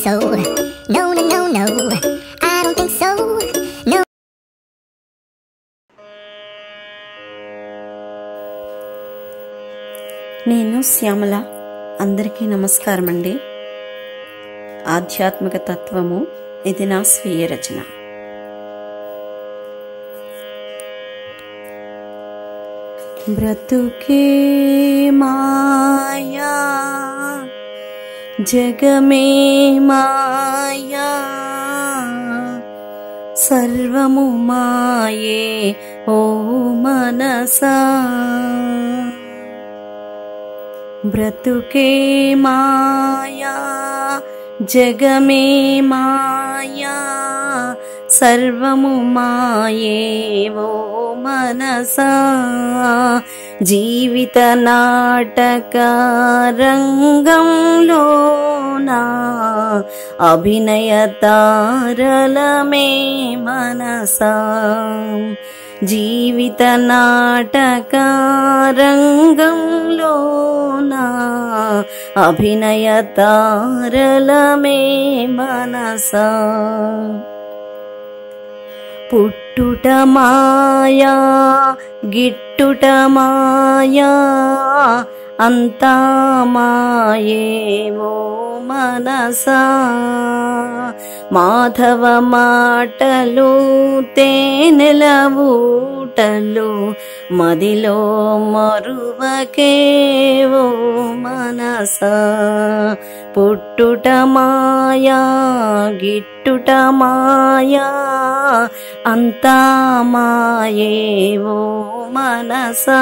so. No, no, no, no, I don't think so. No. నేను శ్యామల. అందరికీ నమస్కారం అండి. ఆధ్యాత్మిక తత్వము ఇది నా స్వీయ రచన. బ్రతుకే మాయా, జగమే మాయా, సర్వము మాయే ఓ మనసా. బ్రతుకే మాయా, జగమే మాయా, సర్వము మాయే ఓ మనసా. జీవిత నాటక రంగంలోనా అభినయ తారలమే మనసా. జీవిత నాటక రంగంలోనా అభినయ తారలమే మనసా. పుట్టుట మాయా, గిట్టుట మాయా, అంతా మాయే ఓ మనసా. మాధవ మాటలు తేనెల ఊటలు మదిలో మరువకే ఓ మనసా. పుట్టుట మాయా, గిట్టుట మాయా, అంతా మాయే ఓ మనసా.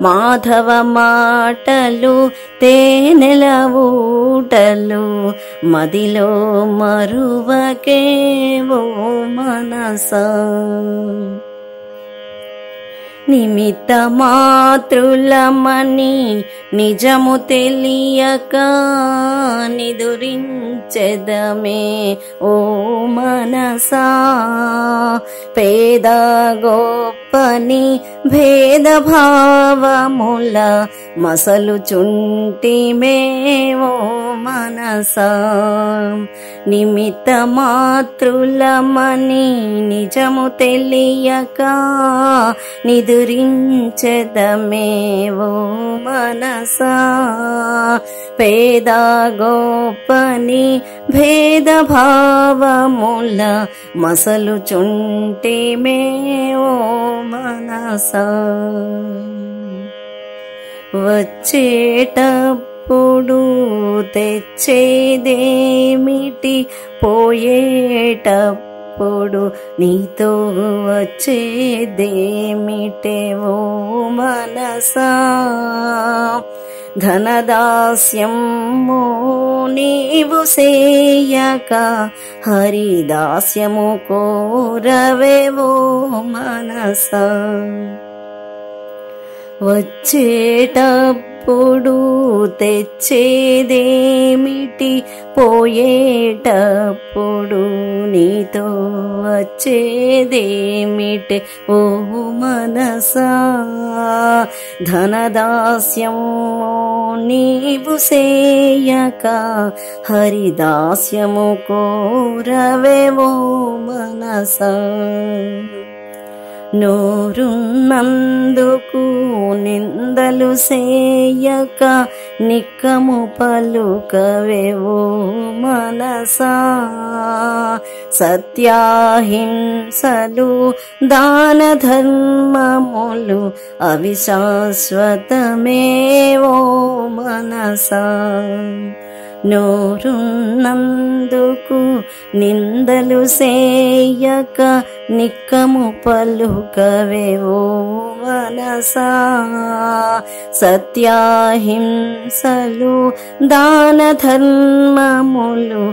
మాధవ మాటలు తేనెల ఊటలు మదిలో మరువకే ఓ మనసా. నిమిత్త మాతృలమని నిజము తెలియక నిదురించెదమే ఓ మనసా. పేద గొప్పని భేదభావముల మసలు చుంటిమే ఓ మనసా. నిమిత్త మాతృలమని నిజము తెలియక నిదురించెదమే ఓ మనసా. పేద గోపని భేదభావముల మసలు చుంటిమే ఓ మనసా. వచ్చేటప్పుడు తెచ్చేదేమిటి, పోయేటప్పుడు నీతో వచ్చేదేమిటే ఓ మనసా. ధనదాస్యము నీవు సేయక హరిదాస్యము కోరవే ఓ మనసా. వచ్చేటప్పుడు తెచ్చేదేమిటి, పోయేటప్పుడు నీతో వచ్చేదేమిటి ఓ మనసా. ధనదాస్యము నీవు సేయక హరిదాస్యము కోరవే ఓ మనసా. నోరున్నందుకు నిందలు సేయక నిక్కము పలుకవే ఓ మనసా. సత్యాహింసలు దాన ధర్మములు అవి శాశ్వతమే ఓ మనసా. నోరున్నందుకు నిందలు సేయక నిక్కము పలుకవే ఓ మనసా. సత్యాహింసలు దాన ధర్మములు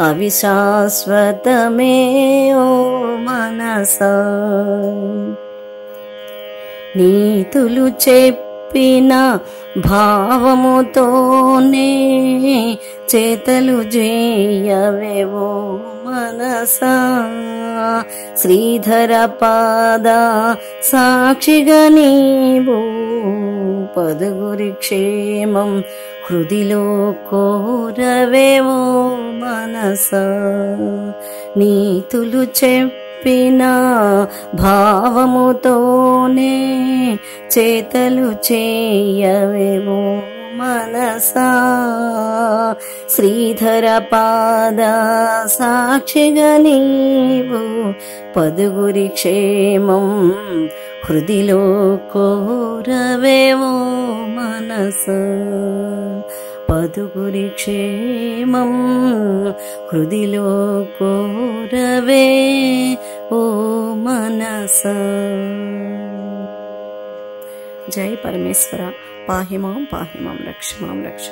అవి శాశ్వతమే ఓ మనసా. నీతులు చెప్పిన భావముతోనే చేతలు చేయవే ఓ మనసా. శ్రీధర పాద సాక్షిగా నీవు పదుగురి క్షేమం హృదిలో కోరవేవో మనస నీతులు చెప్పిన భావముతోనే చేతలు చేయవేవో మనసా శ్రీధర పాద సాక్షిగా నీవు పదుగురి క్షేమం హృదిలో కోరవేవో మనస పదుగురి క్షేమం హృదిలో కోరవే ఓ మనస. జై పరమేశ్వర. పాహిమాం పాహిమాం రక్షమాం రక్ష.